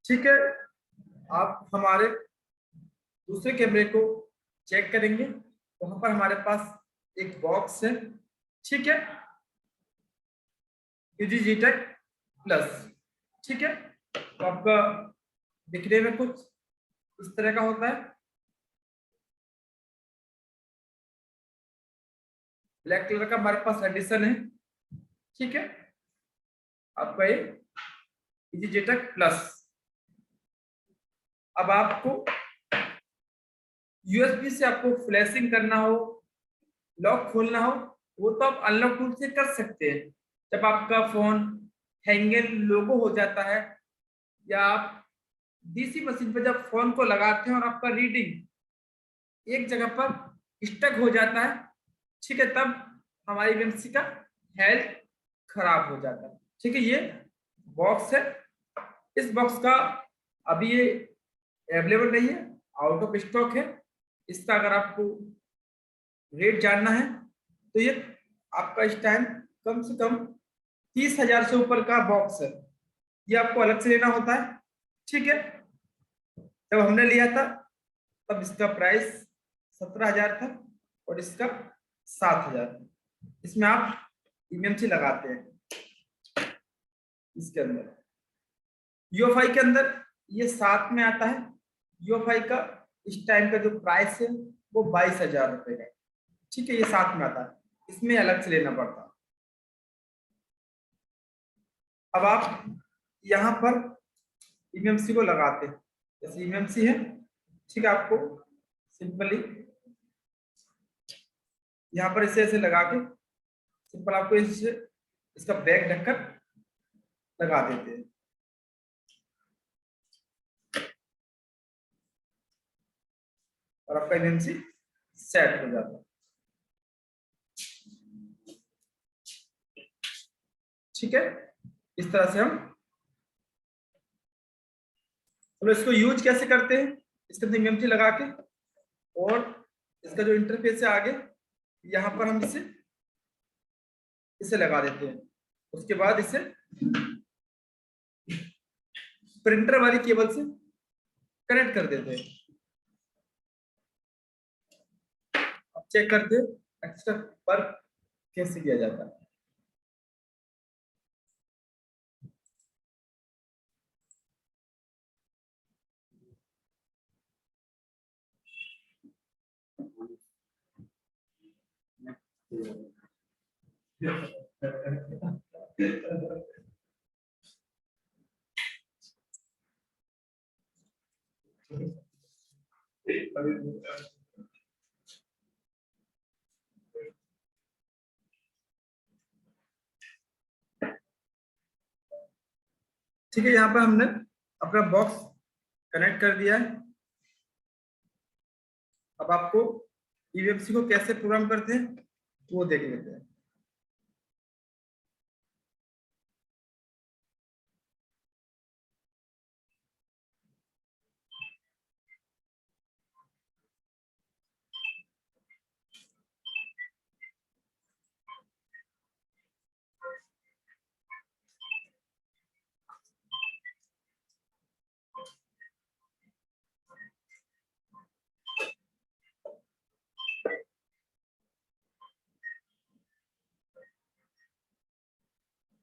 ठीक है, आप हमारे दूसरे कैमरे को चेक करेंगे। वहां पर हमारे पास एक बॉक्स है, ठीक है, यूजी प्लस। ठीक है, तो आपका दिखने में कुछ इस तरह का होता है। ब्लैक कलर का हमारे पास एडिशन है। ठीक है, आपका ये यूजी प्लस। अब आपको यूएसबी से आपको फ्लैशिंग करना हो, लॉक खोलना हो, वो तो आप अनलॉक टूल से कर सकते हैं। जब आपका फोन हैंगल लोगो हो जाता है, या आप डीसी मशीन पर जब फोन को लगाते हैं और आपका रीडिंग एक जगह पर स्टक हो जाता है, ठीक है, तब हमारी ईएमसी का हेल्थ खराब हो जाता है। ठीक है, ये बॉक्स है। इस बॉक्स का अभी ये अवेलेबल नहीं है, आउट ऑफ स्टॉक है। इसका अगर आपको रेट जानना है तो ये आपका इस टाइम कम से कम 30,000 से ऊपर का बॉक्स है। ये आपको अलग से लेना होता है। ठीक है, जब हमने लिया था तब इसका प्राइस 17,000 था और इसका 7,000। इसमें आप ईएमसी लगाते हैं। इसके अंदर यूएफआई के अंदर ये साथ में आता है। यूएफआई का इस टाइम का जो प्राइस है वो 22,000 रुपए का। ठीक है, ये साथ में आता है, इसमें अलग से लेना पड़ता है। अब आप यहाँ पर ईएमसी को लगाते हैं। जैसे ईएमसी है, ठीक है, आपको सिंपली यहाँ पर इसे ऐसे लगा के सिंपल आपको इसका बैग ढककर लगा देते हैं। और आपका ईएमसी सेट हो जाता है। ठीक है, इस तरह से हम इसको यूज कैसे करते हैं, इसके अंदर ईएमसी लगा के, और इसका जो इंटरफेस है आगे, यहाँ पर हम इसे लगा देते हैं। उसके बाद इसे प्रिंटर वाली केबल से कनेक्ट कर देते हैं। अब चेक करते हैं एक्स्ट्रा वर्क कैसे किया जाता है। ठीक है, यहाँ पर हमने अपना बॉक्स कनेक्ट कर दिया है। अब आपको ईएमसी को कैसे प्रोग्राम करते हैं वो देख लेते हैं।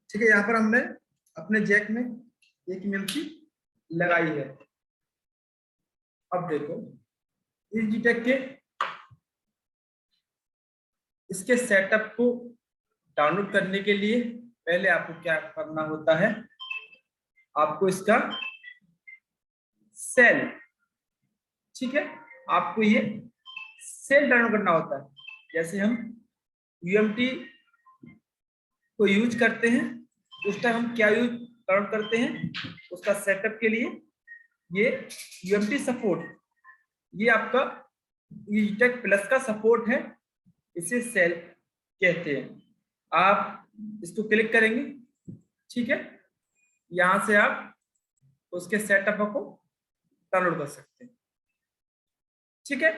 ठीक है, यहाँ पर हमने अपने जैक में एक ईएमसी लगाई है। अब देखो, इस जीटेक के इसके सेटअप को डाउनलोड करने के लिए पहले आपको क्या करना होता है, आपको इसका सेल, ठीक है, आपको ये सेल डाउनलोड करना होता है। जैसे हम यूएमटी को यूज करते हैं उस टाइम हम क्या यूज डाउनलोड करते हैं, उसका सेटअप के लिए ये यूएमटी सपोर्ट, ये आपका ईटेक प्लस का सपोर्ट है, इसे सेल कहते हैं। आप इसको क्लिक करेंगे, ठीक है, यहां से आप उसके सेटअप को डाउनलोड कर सकते हैं। ठीक है,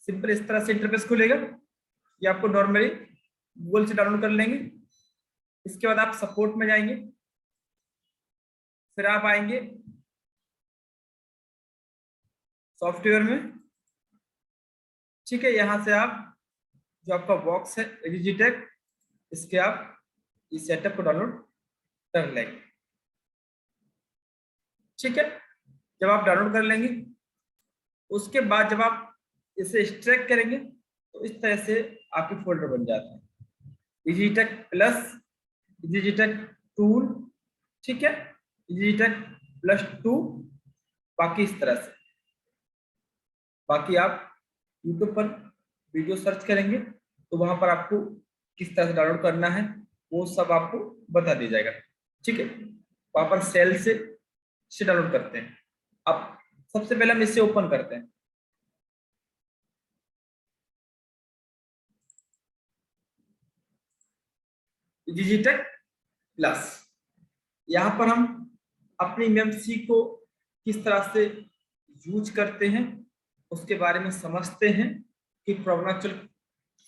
सिंपल इस तरह से इंटरफेस खुलेगा। ये आपको नॉर्मली गूगल से डाउनलोड कर लेंगे। इसके बाद आप सपोर्ट में जाएंगे, फिर आप आएंगे सॉफ्टवेयर में। ठीक है, यहां से आप जो आपका बॉक्स है एडिजिटेक, इसके आप इस सेटअप को डाउनलोड कर लेंगे। ठीक है, जब आप डाउनलोड कर लेंगे उसके बाद जब आप इसे एक्सट्रैक्ट करेंगे तो इस तरह से आपके फोल्डर बन जाता है, एडिजिटेक प्लस, एडिजिटेक टूल। ठीक है, एडिजिटेक प्लस 2, बाकी इस तरह से। बाकी आप यूट्यूब पर वीडियो सर्च करेंगे तो वहां पर आपको किस तरह से डाउनलोड करना है वो सब आपको बता दिया जाएगा। ठीक है, वहां पर सेल से डाउनलोड करते हैं। अब सबसे पहले हम इसे ओपन करते हैं। एडिजिटेक प्लस, यहाँ पर हम अपनी एमएमसी को किस तरह से यूज करते हैं उसके बारे में समझते हैं कि प्रॉब्लम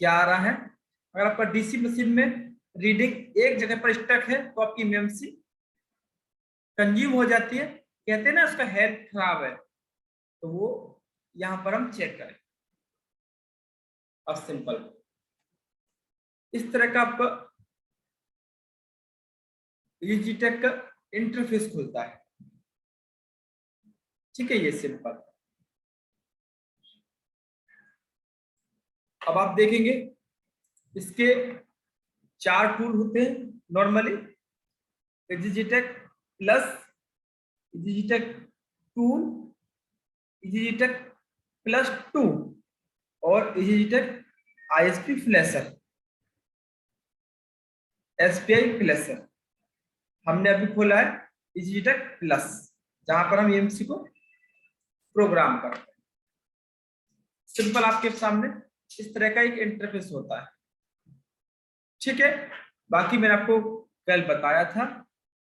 क्या आ रहा है। अगर आपका डीसी मशीन में रीडिंग एक जगह पर स्टक है तो आपकी एमएमसी कंज्यूम हो जाती है, कहते हैं ना उसका हेल्थ खराब है, तो वो यहां पर हम चेक करें। अब सिंपल इस तरह का आपका एडिजिटेक का इंटरफेस खुलता है। ठीक है, ये सिंपल। अब आप देखेंगे इसके 4 टूल होते हैं नॉर्मली, एडिजिटेक प्लस, एडिजिटेक टूल, एडिजिटेक प्लस 2 और एडिजिटेक आईएसपी फ्लैशर, एसपीआई फ्लैशर। हमने अभी खोला है एडिजिटेक प्लस, जहां पर हम एमसी को प्रोग्राम करते हैं। सिंपल आपके सामने इस तरह का एक इंटरफेस होता है। ठीक है, बाकी मैंने आपको कल बताया था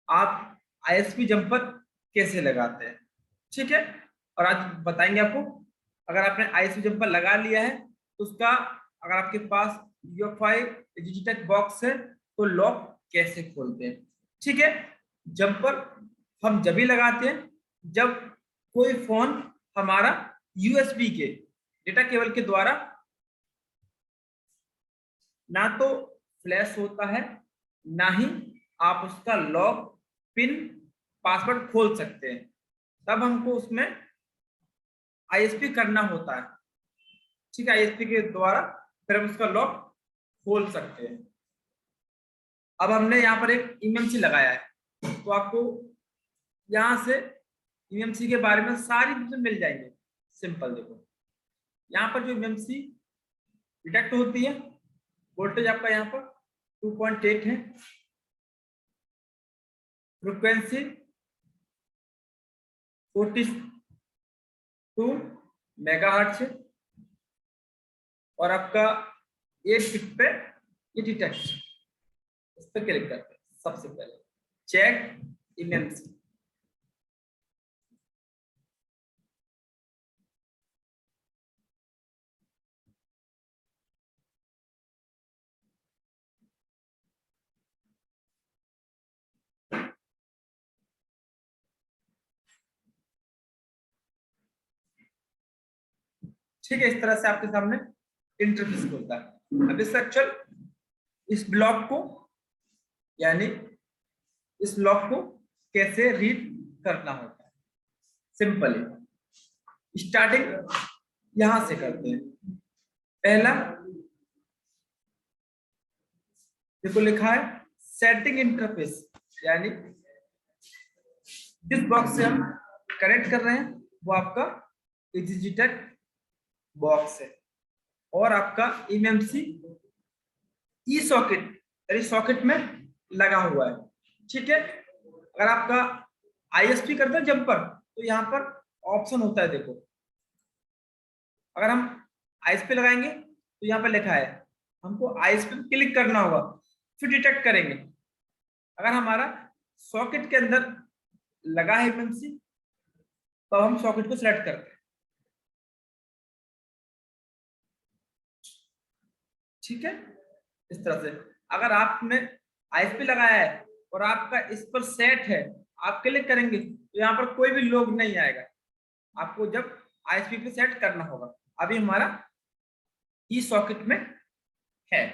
आप आईएसपी जंपर कैसे लगाते हैं। ठीक है, और आज बताएंगे आपको अगर आपने आईएसपी जंपर लगा लिया है तो उसका, अगर आपके पास यूएफआई एडिजिटेक बॉक्स है तो लॉक कैसे खोलते हैं। ठीक है, जंपर हम जब भी लगाते हैं जब कोई फोन हमारा यूएसबी के डेटा केबल के द्वारा ना तो फ्लैश होता है, ना ही आप उसका लॉक, पिन, पासवर्ड खोल सकते हैं, तब हमको उसमें आईएसपी करना होता है। ठीक है, आईएसपी के द्वारा फिर हम उसका लॉक खोल सकते हैं। अब हमने यहाँ पर एक एमएमसी लगाया है तो आपको यहाँ से एमएमसी के बारे में सारी चीजें मिल जाएंगे। सिंपल देखो, यहाँ पर जो एमएमसी डिटेक्ट होती है, वोल्टेज आपका यहाँ पर 2.8 है, फ्रीक्वेंसी 42 मेगाहर्ट्ज है, और आपका 8 बिट पे ये डिटेक्ट, इस पर क्लिक करते हैं। सबसे पहले चेक एमएमसी, ठीक है, इस तरह से आपके सामने इंटरफेस खुलता है। अब इस एक्चुअल इस ब्लॉक को, यानी इस लॉक को कैसे रीड करना होता है, सिंपल स्टार्टिंग यहां से करते हैं। पहला देखो लिखा है सेटिंग इंटरफेस, यानी जिस बॉक्स से हम कनेक्ट कर रहे हैं वो आपका एडिजिटेक बॉक्स है, और आपका एमएमसी ई सॉकेट यानी सॉकेट में लगा हुआ है। ठीक है, अगर आपका आईएसपी करते हैं जंपर तो यहाँ पर ऑप्शन होता है, देखो अगर हम आईएसपी लगाएंगे तो यहाँ पर लिखा है हमको आईएसपी पे क्लिक करना होगा, फिर डिटेक्ट करेंगे। अगर हमारा सॉकेट के अंदर लगा है एमएमसी तो हम सॉकेट को सिलेक्ट करते हैं। ठीक है, इस तरह से अगर आपने आईएसपी लगाया है और आपका इस पर सेट है, आप क्लिक करेंगे तो यहाँ पर कोई भी लोग नहीं आएगा, आपको जब आईएसपी पे सेट करना होगा। अभी हमारा ई सॉकेट में है,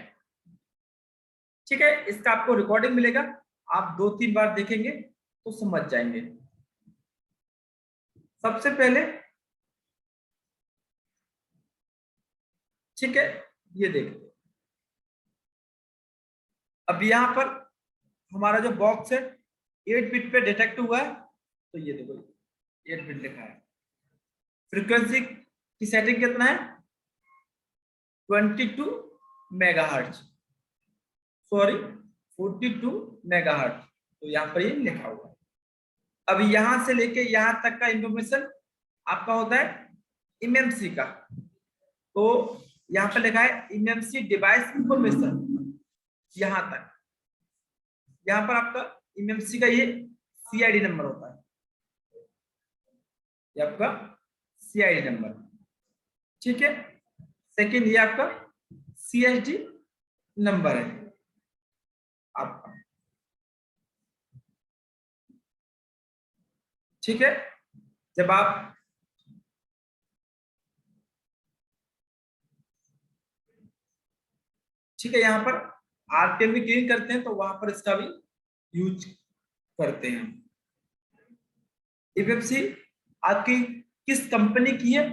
ठीक है। इसका आपको रिकॉर्डिंग मिलेगा, आप 2-3 बार देखेंगे तो समझ जाएंगे। सबसे पहले, ठीक है, ये देखिए अब यहाँ पर हमारा जो बॉक्स है 8 बिट पे डिटेक्ट हुआ है, तो ये देखो 8 बिट लिखा है। फ्रीक्वेंसी की सेटिंग कितना है, 22 मेगाहर्ट्ज, सॉरी 42 मेगाहर्ट्ज, तो यहाँ पर ये लिखा हुआ है। अब यहां से लेके यहां तक का इंफॉर्मेशन आपका होता है एमएमसी का, तो यहाँ पर लिखा है एमएमसी डिवाइस इंफॉर्मेशन, यहां तक। यहाँ पर आपका एमएमसी का ये सीआईडी नंबर होता है, ये आपका सीआईडी नंबर, ठीक है। सेकंड ये आपका सीएसडी नंबर है आपका, ठीक है। जब आप ठीक है यहाँ पर आरपीएम भी क्लीन करते हैं तो वहां पर इसका भी यूज करते हैं। एफएफसी आपकी किस कंपनी की है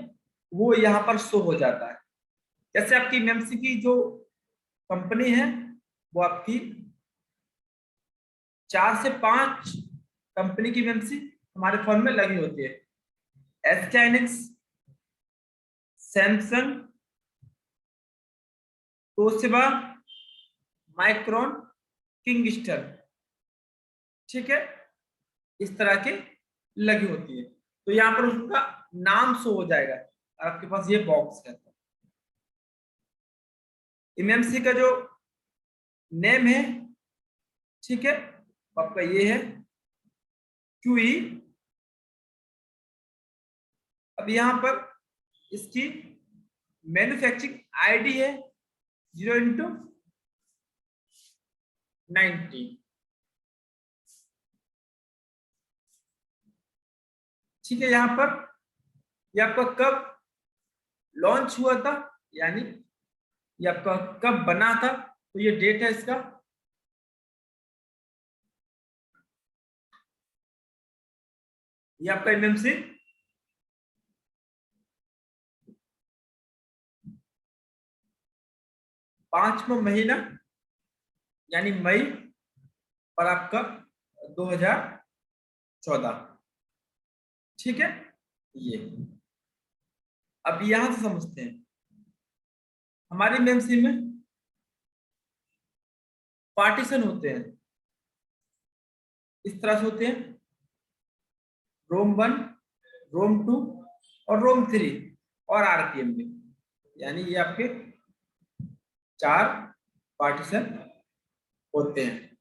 वो यहाँ पर शो हो जाता है। जैसे आपकी एमएमसी की जो कंपनी है वो आपकी 4 से 5 कंपनी की एमएमसी हमारे फोन में लगी होती है। SK Hynix, Samsung, Toshiba, Micron, Kingston, ठीक है, इस तरह के लगी होती है। तो यहाँ पर उसका नाम शो हो जाएगा, आपके पास ये बॉक्स है तो एमएमसी का जो नेम है, ठीक है, आपका ये है क्यूई। अब यहाँ पर इसकी मैन्युफैक्चरिंग आईडी है 0x90, ठीक है। यहाँ पर ये आपका कब लॉन्च हुआ था, यानी ये आपका कब बना था, तो ये डेट है इसका, ये आपका एमएमसी 5वां महीना यानी मई और आपका 2014, ठीक है। ये अब यहां से समझते हैं हमारी एमएमसी में पार्टीशन होते हैं, इस तरह से होते हैं, रोम 1, रोम 2 और रोम 3 और आरपीएम में, यानी ये आपके 4 पार्टीशन होते हैं।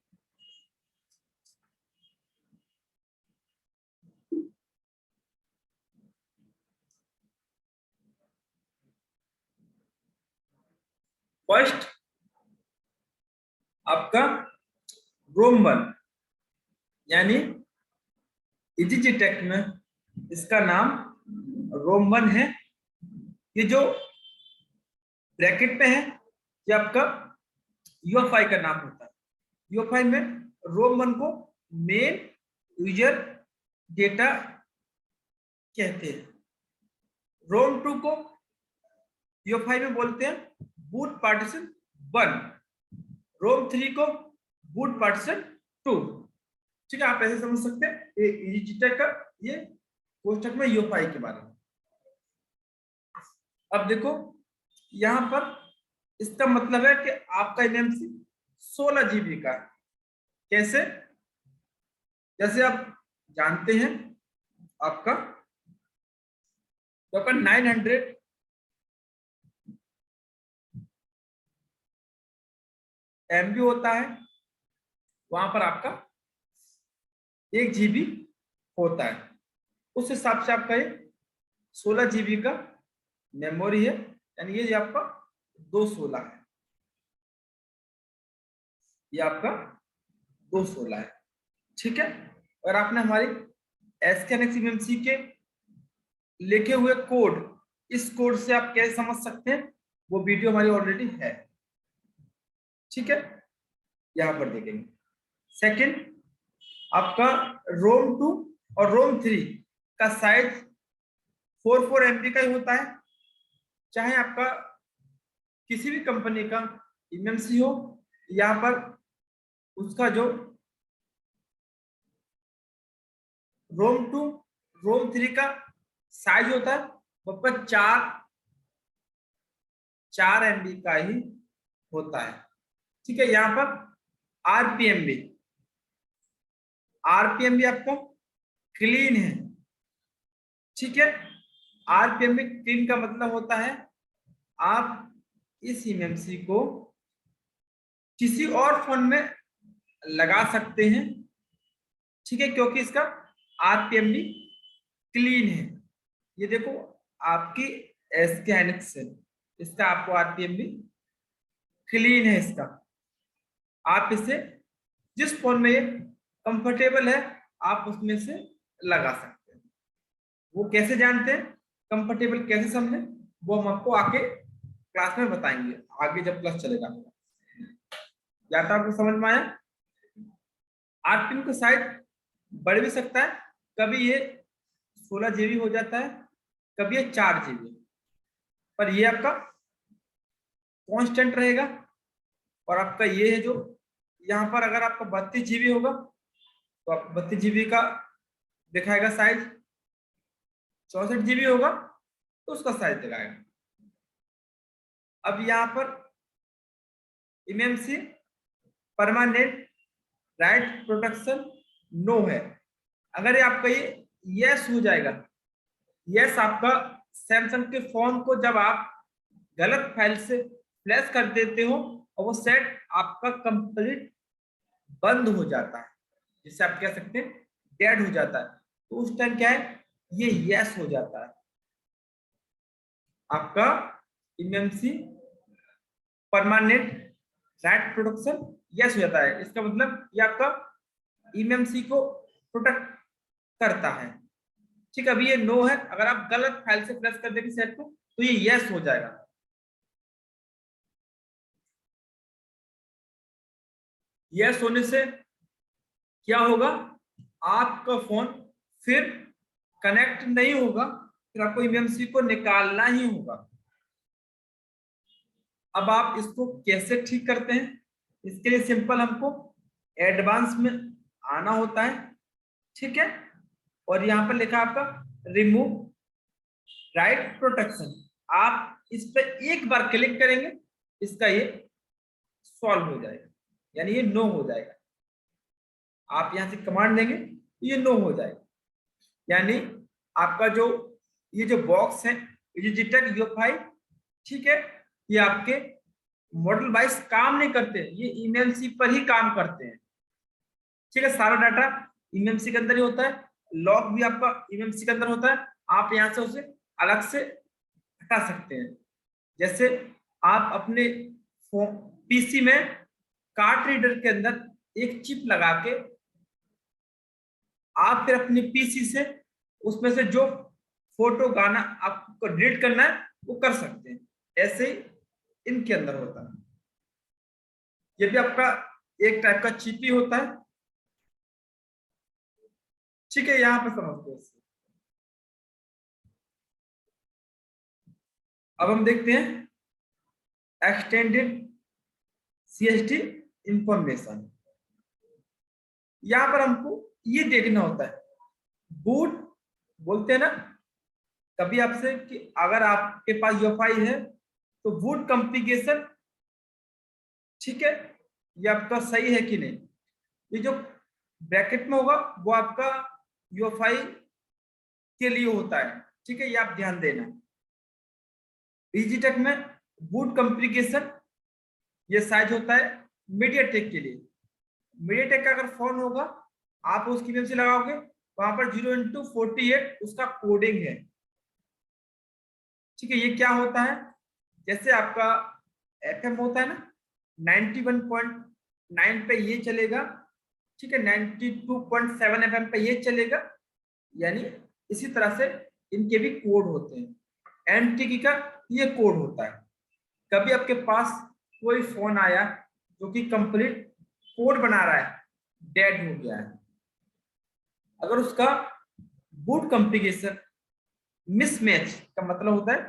फर्स्ट आपका रोम 1, यानी EasyJet में इसका नाम रोम 1 है। ये जो ब्रैकेट में है ये आपका यूएफआई का नाम होता है। यूएफआई में रोम 1 को मेन यूजर डेटा कहते हैं, रोम 2 को यूएफआई में बोलते हैं बूट पार्टीशन 1, रोम 3 को बूट पार्टीशन 2, ठीक है। आप ऐसे समझ सकते हैं ये EasyJet का ये कोष्टक में यूएफआई के बारे में। अब देखो यहां पर इसका मतलब है कि आपका एमएमसी 16 जीबी का है। कैसे, जैसे आप जानते हैं आपका तो आपका 900 MB होता है, वहां पर आपका 1 जीबी होता है। उस हिसाब से आपका ये 16 जीबी का मेमोरी है, यानी ये आपका 216 है, ये आपका 216 है। ठीक है, और आपने हमारी SKNX MMC के लिखे हुए कोड, इस कोड से आप कैसे समझ सकते हैं वो वीडियो हमारी ऑलरेडी है। ठीक है, यहां पर देखेंगे। सेकंड, आपका रोम 2 और रोम 3 का साइज 44 MB का ही होता है, चाहे आपका किसी भी कंपनी का MMC हो। यहाँ पर उसका जो रोम 2 रोम 3 का साइज होता है वो पर 4 MB का ही होता है। ठीक है, यहाँ पर आरपीएम भी आपका क्लीन है। ठीक है, आरपीएम भी क्लीन का मतलब होता है आप इस एमएमसी को किसी और फोन में लगा सकते हैं। ठीक है, क्योंकि इसका आरपीएम भी क्लीन है। ये देखो आपकी SKNX है, इसका आपको आरपीएम भी क्लीन है। इसका आप इसे जिस फोन में ये कंफर्टेबल है आप उसमें से लगा सकते हैं। वो कैसे जानते हैं, कंफर्टेबल कैसे समझे, वो हम आपको आके क्लास में बताएंगे, आगे जब क्लास चलेगा। या तो आपको समझ में आया। आरपीएम का साइज बढ़ भी सकता है, कभी ये 16 GB हो जाता है, कभी ये 4 GB, पर ये आपका कांस्टेंट रहेगा। और आपका ये है जो यहाँ पर अगर आपका 32 GB होगा तो आप 32 GB का दिखाएगा साइज, 64 GB होगा तो उसका साइज दिखाएगा। अब यहाँ पर MMC permanent write protection no है। अगर ये आपका ये यस हो जाएगा, यस आपका सैमसंग के फोन को जब आप गलत फाइल से फ्लैश कर देते हो और वो सेट आपका कंप्लीट बंद हो जाता है, जिसे आप कह सकते हैं डेड हो जाता है, तो उस टाइम क्या है, ये यस हो जाता है, आपका MMC permanent write protection yes हो जाता है। इसका मतलब ये आपका एमएमसी को प्रोटेक्ट करता है। ठीक, अभी ये नो है, अगर आप गलत फाइल से फ्लैश कर देंगे सेट को तो ये यस हो जाएगा। यस होने से क्या होगा, आपका फोन फिर कनेक्ट नहीं होगा, फिर आपको एमएमसी को निकालना ही होगा। अब आप इसको कैसे ठीक करते हैं, इसके लिए सिंपल हमको एडवांस में आना होता है। ठीक है, और यहाँ पर लिखा आपका रिमूव राइट प्रोटेक्शन, आप इस पर एक बार क्लिक करेंगे, इसका ये सॉल्व हो जाएगा, यानी ये नो हो जाएगा। आप यहां से कमांड देंगे तो ये नो हो जाएगा, यानी आपका जो ये जो बॉक्स है डिजिटल UFI, ठीक है, ये आपके मॉडल वाइज काम नहीं करते, ये एमएमसी पर ही काम करते हैं। ठीक है, सारा डाटा एमएमसी के अंदर ही होता है, लॉग भी आपका एमएमसी के अंदर होता है, आप यहां से उसे अलग से हटा सकते हैं। जैसे आप अपने पीसी में कार्ड रीडर के अंदर एक चिप लगा के आप फिर अपने पीसी से उसमें से जो फोटो गाना आपको डिलीट करना है वो कर सकते हैं, ऐसे ही इनके अंदर होता है। ये भी आपका एक टाइप का चिप ही होता है। ठीक है, यहां पे समझते हैं। अब हम देखते हैं एक्सटेंडेड CST इंफॉर्मेशन। यहां पर हमको ये देखना होता है, बूट बोलते हैं ना कभी आपसे कि अगर आपके पास UFI है तो बूट कॉन्फ़िगरेशन, ठीक है, ये आपका सही है कि नहीं। ये जो ब्रैकेट में होगा वो आपका UFI के लिए होता है। ठीक है, ये आप ध्यान देना। डिजिटेक में बूट कॉन्फ़िगरेशन ये साइज होता है मीडियाटेक के लिए। मीडियाटेक का अगर फोन होगा आप उसकी वेब से लगाओगे, वहां पर 0x48 उसका कोडिंग है। ठीक है, ये क्या होता है, जैसे आपका FM होता है ना 91.9 पे ये चलेगा, ठीक है, 92.7 FM पे ये चलेगा। यानी इसी तरह से इनके भी कोड होते हैं। NTK का ये कोड होता है। कभी आपके पास कोई फोन आया जो कि कंप्लीट कोड बना रहा है, डेड हो गया है, अगर उसका बूट कॉन्फ़िगरेशन मिसमैच का मतलब होता है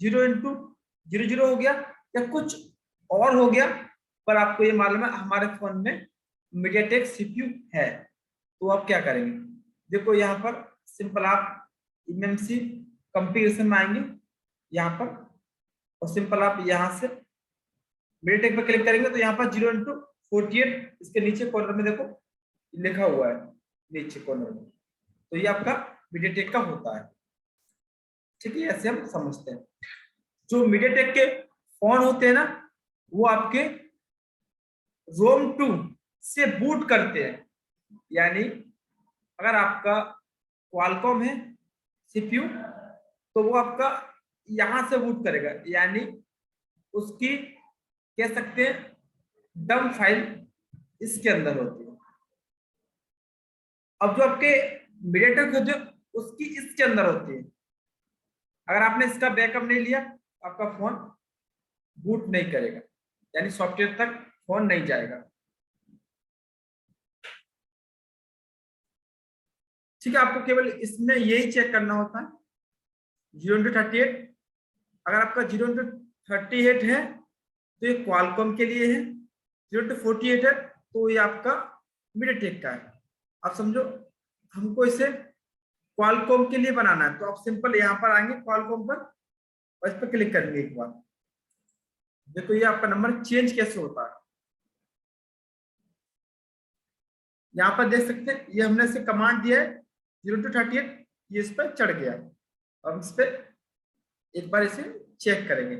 0x00 हो गया या कुछ और हो गया, पर आपको ये मालूम है हमारे फोन में मीडियाटेक CPU है, तो आप क्या करेंगे? देखो यहाँ पर सिंपल आप MMC कॉन्फ़िगरेशन में आएंगे यहाँ पर, और सिंपल आप यहाँ से मीडियाटेक पर क्लिक करेंगे तो यहाँ पर 0x48 इसके नीचे कॉर्नर में देखो लिखा हुआ है, नीचे कॉर्नर में, तो ये आपका मीडियाटेक का होता है। ठीक है, ऐसे हम समझते हैं। जो मीडियाटेक के फोन होते हैं ना, वो आपके रोम 2 से बूट करते हैं। यानी अगर आपका क्वालकॉम है CPU, तो वो आपका यहां से बूट करेगा, यानी उसकी कह सकते हैं डम फाइल इसके अंदर होती है। अब जो आपके मीडियाटेक होते हैं उसकी इसके अंदर होती है। अगर आपने इसका बैकअप नहीं लिया, आपका फोन बूट नहीं करेगा, यानी सॉफ्टवेयर तक फोन नहीं जाएगा। ठीक है, आपको केवल इसमें यही चेक करना होता है 0x38। अगर आपका 0x38 है तो ये क्वालकॉम के लिए है, 0x48 है तो ये आपका मीडियाटेक का है। आप समझो, हमको इसे क्वालकॉम के लिए बनाना है, तो आप सिंपल यहाँ पर आएंगे क्वालकॉम पर और इस पर क्लिक करेंगे एक बार। देखो ये आपका नंबर चेंज कैसे होता है, यहाँ पर देख सकते हैं, ये हमने इसे कमांड दिया है 0x38, ये इस पर चढ़ गया। अब इस पे एक बार इसे चेक करेंगे।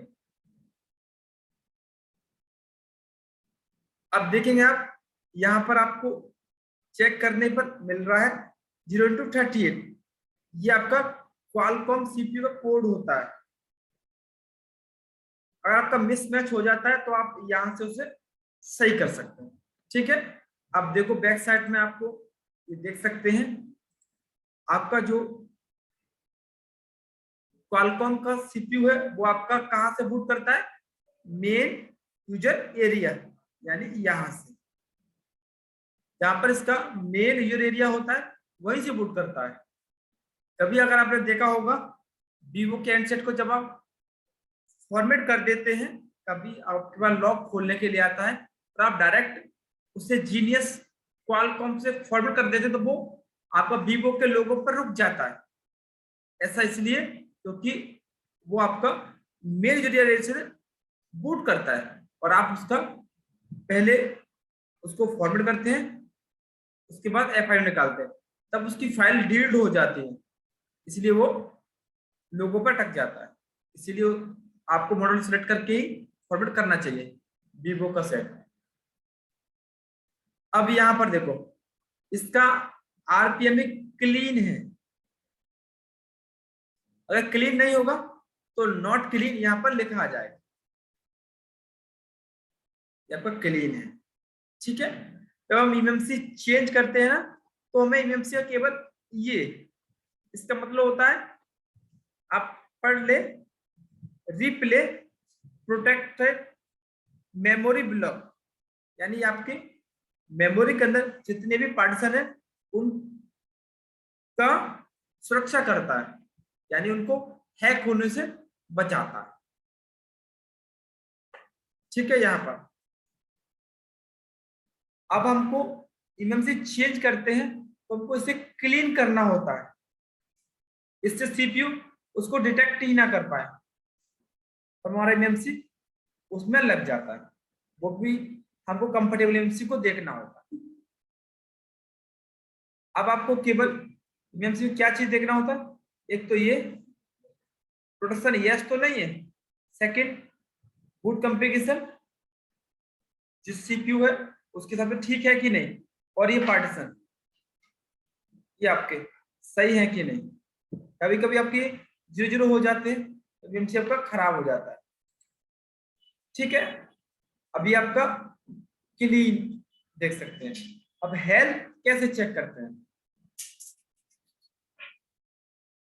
अब देखेंगे आप यहाँ पर आपको चेक करने पर मिल रहा है 0x38, ये आपका क्वालकॉम CPU का कोड होता है। अगर आपका मिसमैच हो जाता है तो आप यहां से उसे सही कर सकते हैं। ठीक है, अब देखो बैक साइड में आपको ये देख सकते हैं, आपका जो क्वालकॉम का CPU है वो आपका कहां से बूट करता है? मेन यूजर एरिया, यानी यहां से, जहां पर इसका मेन यूजर एरिया होता है वहीं से बूट करता है। कभी अगर आपने देखा होगा वीवो के हैंडसेट को जब आप फॉर्मेट कर देते हैं, कभी आपके पास लॉक खोलने के लिए आता है तो आप डायरेक्ट उसे जीनियस क्वालकॉम से फॉर्मेट कर देते तो वो आपका वीवो के लोगो पर रुक जाता है। ऐसा इसलिए क्योंकि वो आपका मेन जरिए से बूट करता है और आप उसका पहले उसको फॉर्मेट करते हैं, उसके बाद F5 निकालते हैं, तब उसकी फाइल डिलीट हो जाती है, इसलिए वो लोगों पर अटक जाता है। इसीलिए आपको मॉडल सिलेक्ट करके ही फॉर्मेट करना चाहिए वीवो का सेट। अब यहां पर देखो इसका RPM क्लीन है, अगर क्लीन नहीं होगा तो नॉट क्लीन यहां पर लिखा आ जाएगा, यहाँ पर क्लीन है। ठीक है, जब हम MMC चेंज करते हैं ना, तो हमें MMC का केवल ये, इसका मतलब होता है आप पढ़ ले, रिप्ले प्रोटेक्टेड मेमोरी ब्लॉक, यानी आपके मेमोरी के अंदर जितने भी पार्टीशन है उनका सुरक्षा करता है, यानी उनको हैक होने से बचाता है। ठीक है, यहां पर अब हमको MMC चेंज करते हैं तो हमको इसे क्लीन करना होता है, इससे CPU उसको डिटेक्ट ही ना कर पाए, तो हमारा MMC उसमें लग जाता है। वो भी हमको कंफर्टेबल MMC को देखना होगा। अब आपको केवल MMC में क्या चीज देखना होता है? एक तो ये प्रोटेक्शन यस तो नहीं है, सेकंड बूट कॉन्फ़िगरेशन जिस CPU है उसके साथ में ठीक है कि नहीं, और ये पार्टीशन ये आपके सही है कि नहीं। कभी कभी आपके 0 हो जाते हैं तो MMC आपका खराब हो जाता है। ठीक है, अभी आपका क्लीन देख सकते हैं। अब हेल्थ कैसे चेक करते हैं?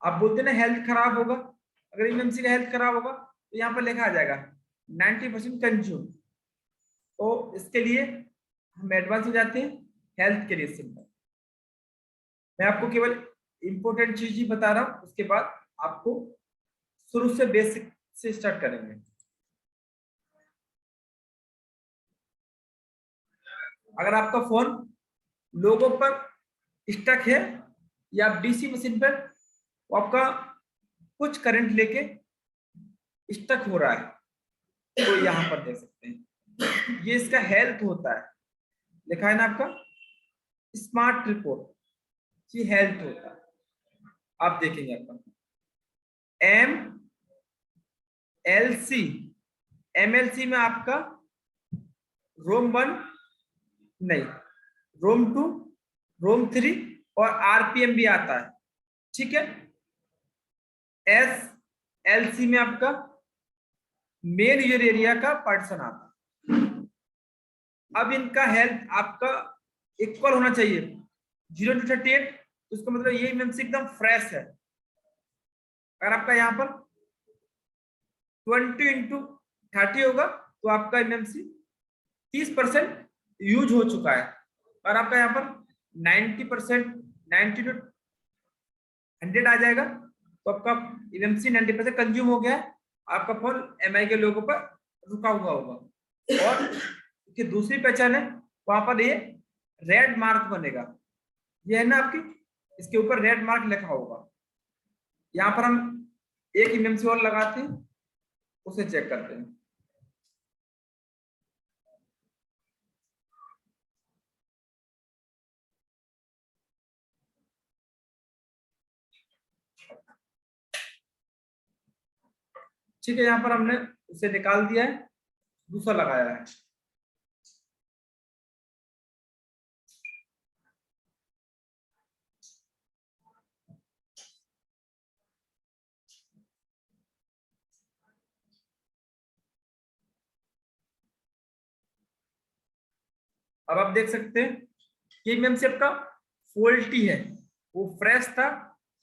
आप बोलते ना हेल्थ खराब होगा, अगर इमएमसी का हेल्थ खराब होगा तो यहाँ पर लिखा आ जाएगा 90% कंज्यूम। तो इसके लिए हम एडवांस हो जाते हैं, हेल्थ के लिए सिंपल। मैं आपको केवल इंपॉर्टेंट चीज ही बता रहा हूं, उसके बाद आपको शुरू से बेसिक से स्टार्ट करेंगे। अगर आपका फोन लोगों पर स्टक है या आप डीसी मशीन पर वो आपका कुछ करंट लेके स्टक हो रहा है, तो यहां पर देख सकते हैं ये इसका हेल्थ होता है, लिखा है ना आपका स्मार्ट रिपोर्ट, ये हेल्थ होता है। आप देखेंगे आपका एम एल सी, एमएलसी में आपका रोम 1 नहीं, रोम 2, रोम 3 और आरपीएम भी आता है, ठीक है। एस एल सी में आपका मेन यूजर एरिया का पार्टीशन आता है। अब इनका हेल्थ आपका इक्वल होना चाहिए 0 to 38, तो इसका मतलब ये इमएमसी एकदम फ्रेश है। अगर आपका यहाँ पर 20 into 30 होगा तो आपका एमएमसी 30% यूज हो चुका है, और आपका यहाँ पर 90%, 90 to 100 आ जाएगा तो आपका एमएमसी 90% कंज्यूम हो गया है। आपका फोन एमआई के लोगों पर रुका हुआ होगा, और इसकी दूसरी पहचान है वहां पर ये रेड मार्क बनेगा, ये है ना आपकी, इसके ऊपर रेड मार्क लिखा होगा। यहाँ पर हम एक एमएमसी और लगाते हैं, उसे चेक करते हैं। ठीक है, यहाँ पर हमने उसे निकाल दिया है, दूसरा लगाया है। अब आप देख सकते हैं कि एमएमसी आपका फॉल्टी है, वो फ्रेश था,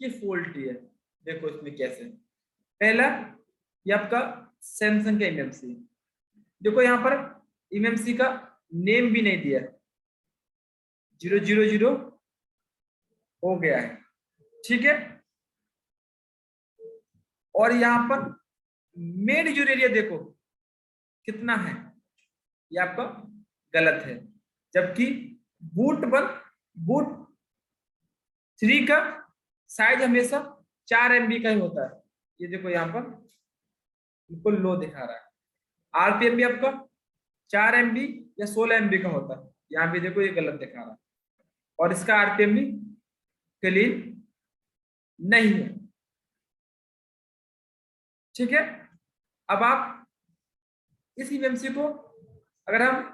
ये फॉल्टी है। देखो इसमें कैसे, पहला ये आपका सैमसंग का एमएमसी, देखो यहाँ पर एमएमसी का नेम भी नहीं दिया, 000 हो गया है, ठीक है। और यहाँ पर मेन यूजर एरिया देखो कितना है, ये आपका गलत है, जबकि बूट 1, बूट 3 का साइज हमेशा 4 MB का ही होता है। ये देखो यहाँ पर बिल्कुल लो दिखा रहा है। आरपीएम भी आपका 4 MB या 16 MB का होता है, यहाँ भी देखो ये गलत दिखा रहा है, और इसका आरपीएम भी क्लीन नहीं है, ठीक है। अब आप इस एमएमसी को अगर हम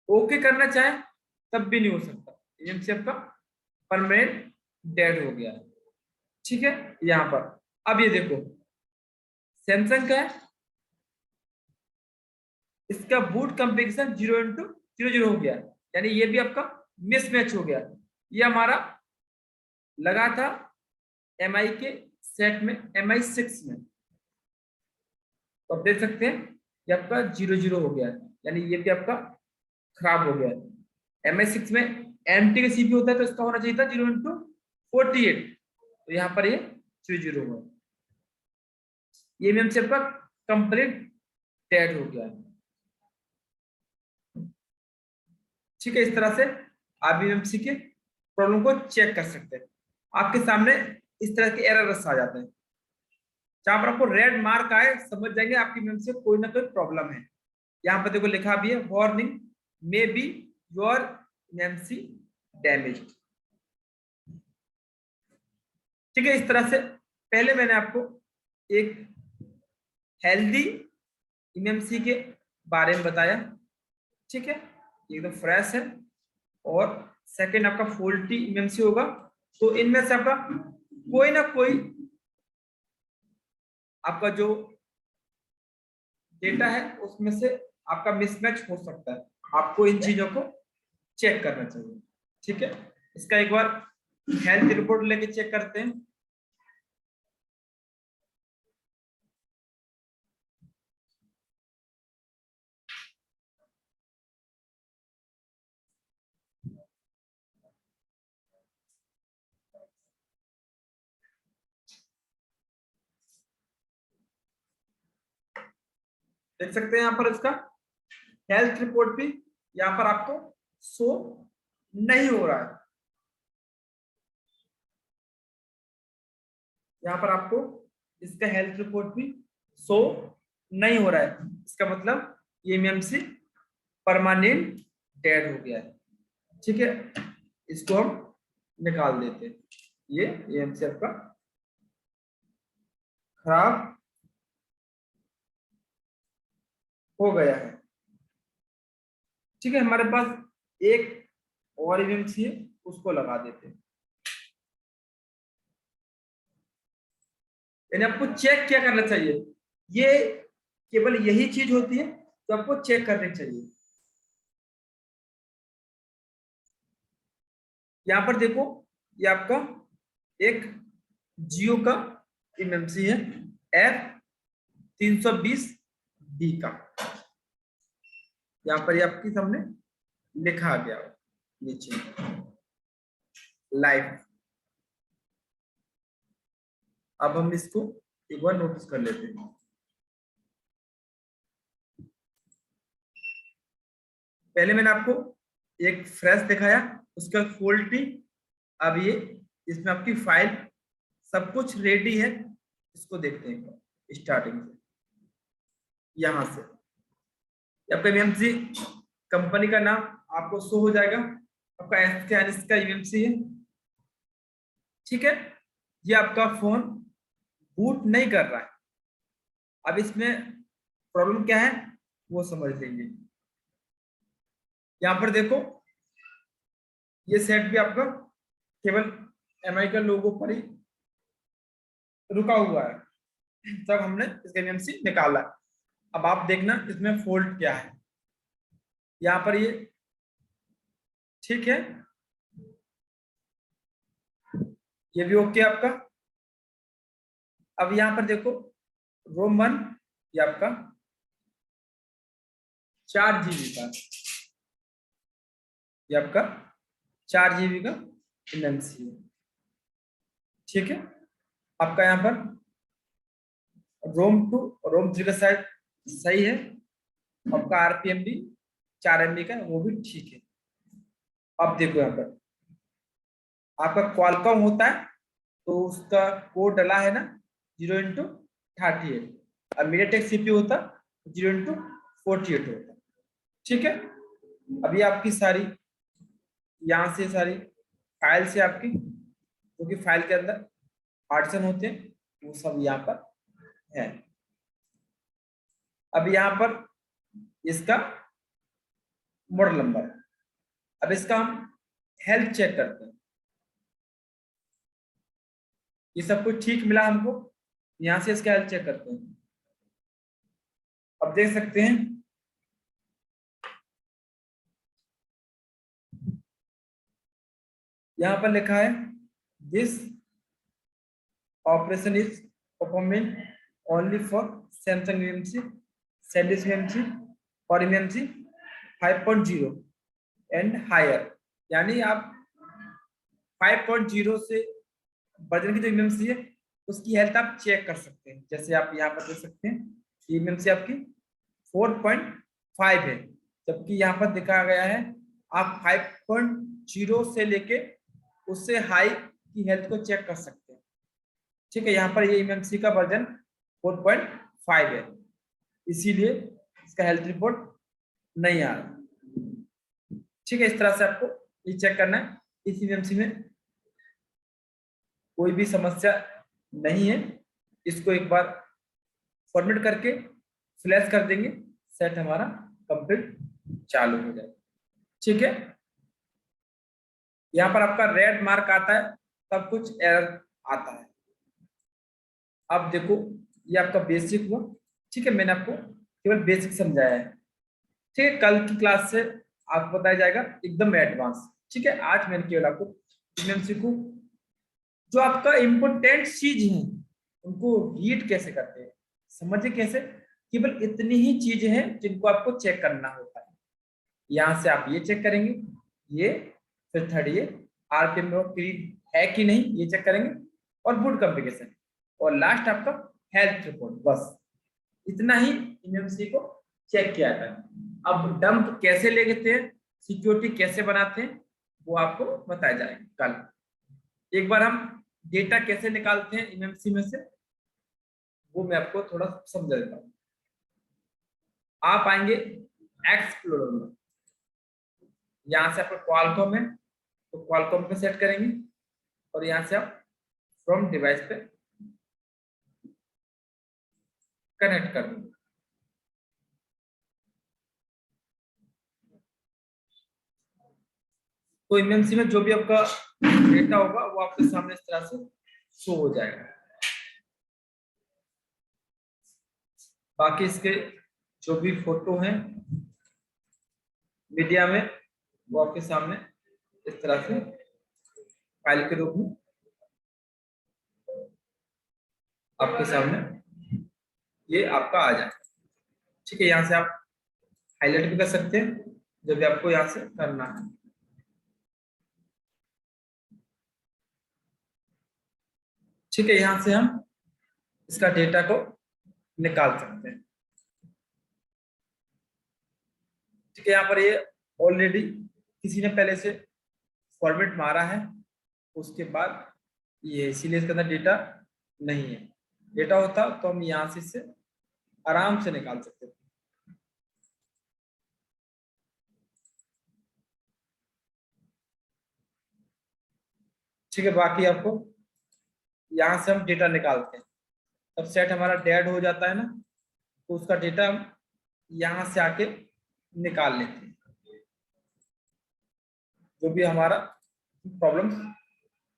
ओके करना चाहें तब भी नहीं हो सकता, एमएमसी आपका परमानेंट डेड हो गया, ठीक है। यहाँ पर अब ये देखो सैमसंग का है, इसका बूट कंपेरिजन 0 into 00 हो गया, यानी ये भी आपका मिसमैच हो गया। ये हमारा लगा था एमआई के सेट में, MI 6 में, तो आप देख सकते हैं ये आपका 0 हो गया, यानी ये भी आपका खराब हो गया। MI 6 में MT का सीपीयू होता है, तो इसका होना चाहिए था 0 into 48, तो यहाँ पर ये 0 हुआ, ये भी हमसे आपका कंप्लीट डेड हो गया, ठीक है। इस तरह से आप एमएमसी के प्रॉब्लम को चेक कर सकते हैं। आपके सामने इस तरह के एरर्स आ जाते हैं, जहां पर आपको रेड मार्क आए समझ जाएंगे आपकी एमएमसी में कोई ना कोई प्रॉब्लम है। यहाँ पर देखो लिखा भी है warning may be your MMC damaged, ठीक है। इस तरह से पहले मैंने आपको एक हेल्दी एमएमसी के बारे में बताया, ठीक है, एकदम फ्रेश है। और सेकंड आपका फॉल्टी एमएमसी होगा, तो इनमें से आपका कोई ना कोई आपका जो डेटा है उसमें से आपका मिसमैच हो सकता है, आपको इन चीजों को चेक करना चाहिए। ठीक है, इसका एक बार हेल्थ रिपोर्ट लेके चेक करते हैं। देख सकते हैं यहाँ पर इसका हेल्थ रिपोर्ट भी यहाँ पर आपको शो नहीं हो रहा है। यहाँ पर आपको इसका हेल्थ रिपोर्ट भी शो नहीं हो रहा है। इसका मतलब ये एमएमसी परमानेंट डेड हो गया है। ठीक है, इसको हम निकाल देते हैं। ये एमएमसी आपका खराब हो गया है। ठीक है, हमारे पास एक और एमएमसी है, उसको लगा देते हैं। यानी आपको चेक क्या करना चाहिए, ये केवल यही चीज होती है तो आपको चेक करनी चाहिए। यहां पर देखो, ये आपका एक जियो का एमएमसी है F320B का। यहाँ पर ये आपकी सामने लिखा गया हो नीचे लाइव। अब हम इसको एक बार नोटिस कर लेते हैं। पहले मैंने आपको एक फ्रेश दिखाया, उसका क्वालिटी। अब ये इसमें आपकी फाइल सब कुछ रेडी है। इसको देखते हैं स्टार्टिंग से, यहां से आपका एमएमसी कंपनी का नाम आपको शो हो जाएगा। आपका एस का एमएमसी है। ठीक है, ये आपका फोन बूट नहीं कर रहा है। अब इसमें प्रॉब्लम क्या है वो समझ लेंगे। यहां पर देखो, ये सेट भी आपका केवल एमआई का लोगो पर ही रुका हुआ है तब हमने इसका एमएमसी निकाला। अब आप देखना इसमें फॉल्ट क्या है। यहाँ पर ये ठीक है, ये भी ओके आपका। अब यहाँ पर देखो रोम 1 ये आपका 4 GB का, ये आपका 4 GB का एमएमसी है। ठीक है, आपका यहाँ पर रोम 2 रोम 3 का साइज सही है। आपका आरपीएम भी 4 MB का, वो भी ठीक है। अब देखो यहाँ पर आपका क्वालकॉम होता है तो उसका कोड डला है ना 0x38। और मीडियाटेक सीपीयू होता 0x48 होता। ठीक है, अभी आपकी सारी यहाँ से सारी फाइल से आपकी क्योंकि फाइल के अंदर पार्टीशन होते हैं वो सब यहाँ पर है। अब यहाँ पर इसका मॉडल नंबर। अब इसका हम हेल्थ चेक करते हैं। ये सब कुछ ठीक मिला हमको, यहाँ से इसका हेल्थ चेक करते हैं। अब देख सकते हैं यहाँ पर लिखा है this operation is performing only for Samsung MMC, Sandis MMC और एमएमसी 5.0 एंड हायर। यानी आप 5.0 से वर्जन की जो एमएमसी है उसकी हेल्थ आप चेक कर सकते हैं। जैसे आप यहाँ पर देख सकते हैं एमएमसी आपकी 4.5 है, जबकि यहाँ पर दिखाया गया है आप 5.0 से लेके उससे हाई की हेल्थ को चेक कर सकते हैं। ठीक है, यहाँ पर ये एमएमसी का वर्जन 4.5 है, इसीलिए इसका हेल्थ रिपोर्ट नहीं आ रहा। ठीक है, इस तरह से आपको ये चेक करना है। इस एमएमसी में कोई भी समस्या नहीं है। इसको एक बार फॉर्मेट करके फ्लैश कर देंगे, सेट हमारा कंप्लीट चालू हो जाएगा। ठीक है, यहाँ पर आपका रेड मार्क आता है तब कुछ एरर आता है। अब देखो ये आपका बेसिक हुआ। ठीक है, मैंने आपको केवल बेसिक समझाया है। ठीक है, कल की क्लास से आपको बताया जाएगा एकदम एडवांस। ठीक है, आज मैंने केवल आपको एमएमसी को जो आपका इम्पोर्टेंट चीज है उनको रीड कैसे करते हैं, समझिए कैसे, केवल इतनी ही चीजें हैं जिनको आपको चेक करना होता है। यहाँ से आप ये चेक करेंगे, ये, फिर थर्ड ये आरपीएम में क्लीन है कि नहीं ये चेक करेंगे, और बूट कॉन्फ़िगरेशन, और लास्ट आपका हेल्थ रिपोर्ट। बस इतना ही एमएमसी को चेक किया जाता है। अब डंप कैसे ले लेते हैं, सिक्योरिटी कैसे बनाते हैं, वो आपको बताया जाएगा कल। एक बार हम डेटा कैसे निकालते हैं एमएमसी में से, वो मैं आपको थोड़ा समझा देता हूँ। आप आएंगे एक्सप्लोरर में, यहाँ से आपका क्वालकॉम है तो क्वालकॉम पे सेट करेंगे, और यहाँ से आप फ्रॉम डिवाइस पे कनेक्ट कर देंगे। तो एमएमसी में जो भी आपका डेटा होगा वो आपके सामने इस तरह से शो हो जाएगा। बाकी इसके जो भी फोटो हैं मीडिया में वो आपके सामने इस तरह से फाइल के रूप में आपके सामने ये आपका आ जाए। ठीक है, यहाँ से आप हाईलाइट भी कर सकते हैं जब भी आपको यहाँ से करना है। ठीक है, यहाँ से हम इसका डेटा को निकाल सकते हैं। ठीक है, यहाँ पर ये ऑलरेडी किसी ने पहले से फॉर्मेट मारा है, उसके बाद ये इसीलिए इसके अंदर डेटा नहीं है। डेटा होता तो हम यहाँ से इससे आराम से निकाल सकते थे। ठीक है, बाकी आपको यहाँ से हम डेटा निकालते हैं। जब सेट हमारा डेड हो जाता है ना, तो उसका डेटा हम यहाँ से आके निकाल लेते हैं। जो भी हमारा प्रॉब्लम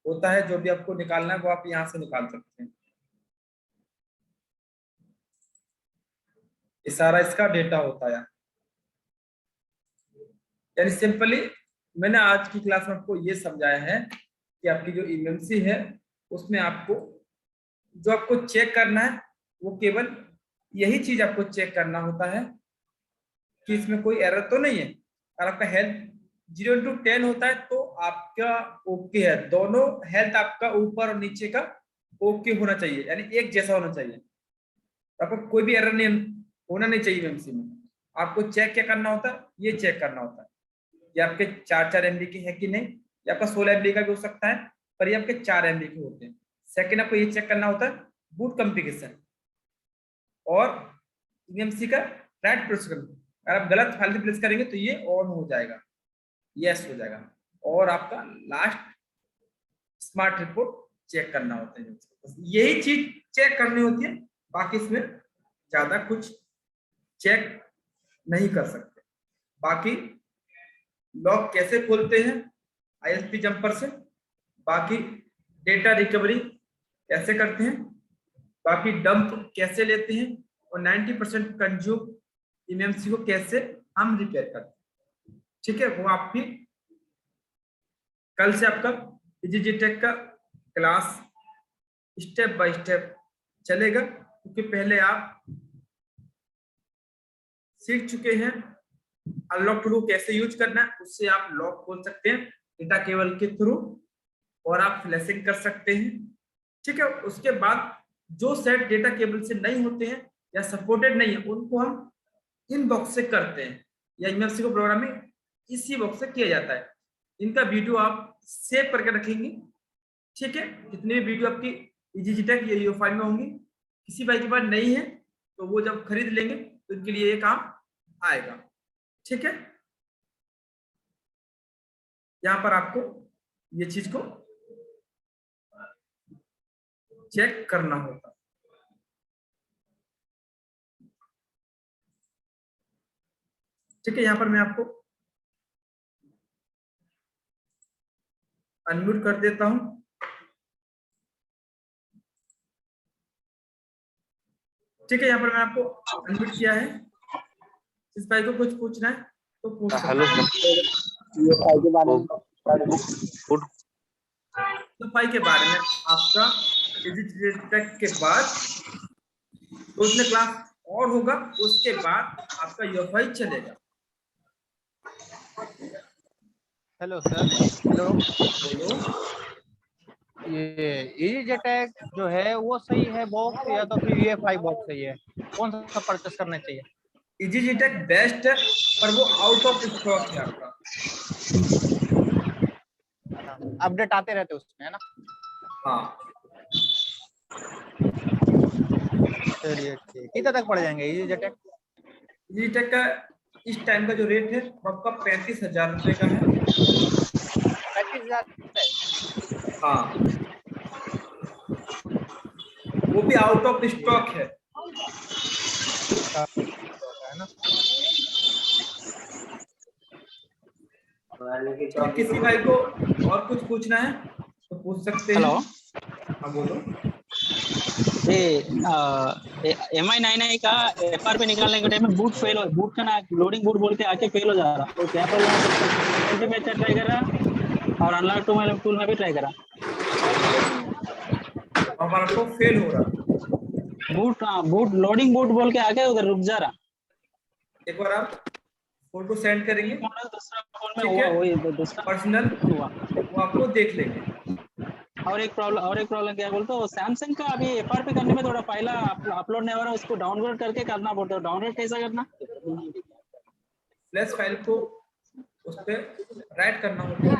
होता है, जो भी आपको निकालना है वो आप यहाँ से निकाल सकते हैं। ये सारा इसका डेटा होता है। यानी सिंपली मैंने आज की क्लास में आपको ये समझाया है कि आपकी जो एमएमसी है उसमें आपको जो आपको चेक करना है वो केवल यही चीज आपको चेक करना होता है कि इसमें कोई एरर तो नहीं है। अगर आपका हेल्थ 0 to 10 होता है तो आपका ओके है, दोनों हेल्थ आपका ऊपर और नीचे का ओके होना चाहिए, यानी एक जैसा होना चाहिए। आपको कोई भी एरर नहीं होना नहीं चाहिए एमएमसी में। आपको चेक क्या करना होता है, ये चेक करना होता है ये आपके 4 MB के है कि नहीं। ये आपका 16 MB का भी हो सकता है, पर ये आपके 4 MB के होते हैं। सेकंड आपको ये चेक करना होता है बूट कॉन्फ़िगरेशन और एमएमसी का राइट प्रेस करना। अगर आप गलत फाइल प्रेस करेंगे तो ये ऑन हो जाएगा, यस हो जाएगा, और आपका लास्ट स्मार्ट रिपोर्ट चेक करना होता है। यही चीज चेक करनी होती है, बाकी इसमें ज्यादा कुछ चेक नहीं कर सकते। बाकी लॉक कैसे खोलते हैं आईएसपी जंपर से, बाकी डेटा रिकवरी कैसे करते हैं, बाकी डंप कैसे लेते हैं, और 90% कंज्यूम एमएमसी को कैसे हम रिपेयर करते हैं। ठीक है, वो आप भी कल से आपका EasyJTech का क्लास स्टेप बाय स्टेप चलेगा, क्योंकि पहले आप सीख चुके हैं अनलॉक टू कैसे यूज करना है। उससे आप लॉक खोल सकते हैं डेटा केबल के थ्रू, और आप फ्लैशिंग कर सकते हैं। ठीक है, उसके बाद जो सेट डेटा केबल से नहीं होते हैं या सपोर्टेड नहीं है उनको हम इन बॉक्स से करते हैं, या एमएमसी को प्रोग्रामिंग इसी बॉक्स से किया जाता है। इनका वीडियो आप सेव करके रखेंगे। ठीक है, जितने भी वीडियो आपकी EasyJTech ये फाइल में होंगी, किसी भाई के पास नहीं है तो वो जब खरीद लेंगे तो इनके लिए ये काम आएगा। ठीक है, यहाँ पर आपको ये चीज को चेक करना होगा। ठीक है, यहाँ पर मैं आपको अनम्यूट कर देता हूं। ठीक है, यहाँ पर मैं आपको अनम्यूट किया है। इस भाई को कुछ पूछना है? तो पूछ सकते हेलो हैं। यूएफआई के बारे में गुड यूएफआई के बारे में आपका EasyJet के बाद उसमें क्लास और होगा, उसके बाद आपका यूएफआई चलेगा। Hello sir. हेलो, बोलो। ये EasyJet जो है वो सही है बॉक्स या तो फिर यूएफआई बॉक्स सही है? कौन सा परचेस करना चाहिए? EasyJet बेस्ट है, पर वो आउट ऑफ स्टॉक है आपका। अपडेट आते रहते उसमें, है ना? हाँ, चलिए ठीक। कितने तक पड़ जाएंगे EasyJet? EasyJet का इस टाइम का जो रेट है वो आपका 35,000 रुपये का है। 35,000? हाँ, वो भी आउट ऑफ स्टॉक है। है ना? तो किसी भाई को और कुछ पूछना है तो पूछ सकते हैं। हाँ बोलो। MI9 का FRP निकालने के टाइम में बूट फेल हो, बूट का ना लोडिंग बूट बोल के आके फेल हो जा रहा, तो क्या प्रॉब्लम है? में ट्राई कर रहा और अनलॉक टूल में भी ट्राई करा, हमारा तो फेल हो रहा। बूट लोडिंग बूट बोल के आके उधर रुक जा रहा। एक बार आप फोटो सेंड करेंगे, दूसरा फोन में ठीक हुआ, है, वही दूसरा पर्सनल, हुआ। वो आपको देख लेंगे। और एक प्रॉब्लम क्या बोलते हो, सैमसंग का अभी FRP करने में थोड़ा फाइल अपलोड नहीं हो रहा, उसको डाउनलोड करके करना पड़ता है। डाउनलोड कैसा करना? फ्लैश फाइल को उस पर राइट करना होता है।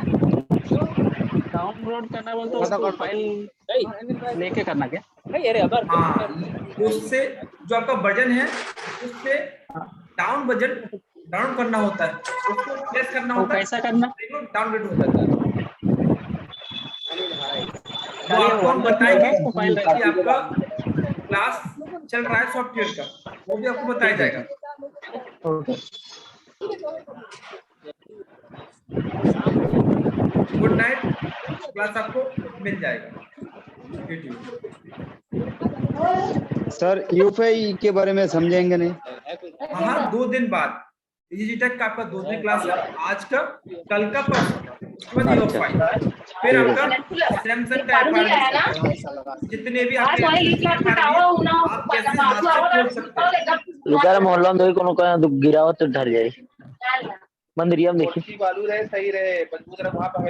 डाउनलोड करना बोलते हो, उसको फाइल लेके करना क्या? हाँ, उससे जो आपका वर्जन है उससे डाउन करना होता है, उसको प्रेस करना वो होता है, कैसा करना? डाउनलोड हो जाता है। वो खाली आपको हम 1 GB बताएंगे होगा, उसको फाइल कि आपका क्लास चल रहा है सॉफ्टवेयर का, वो भी आपको बताया जाएगा। ओके। गुड नाइट, क्लास आपको मिल जाएगा यूट्यूब। सर यूपीआई के बारे में समझेंगे नहीं? हाँ, 2 दिन बाद EasyJet का आपका 2 दिन क्लास है, आज का, कल का, परसों का, उसके बाद यूएफआई, फिर आपका सैमसंग का FRP, जितने भी आपके आप कैसे हाथ से खोल सकते हैं। लुकार मोहल्ला में कोनो का गिरावत तो ढर जाए मंदिरिया में देखिए बालू रहे सही रहे, बदबू तरफ वहां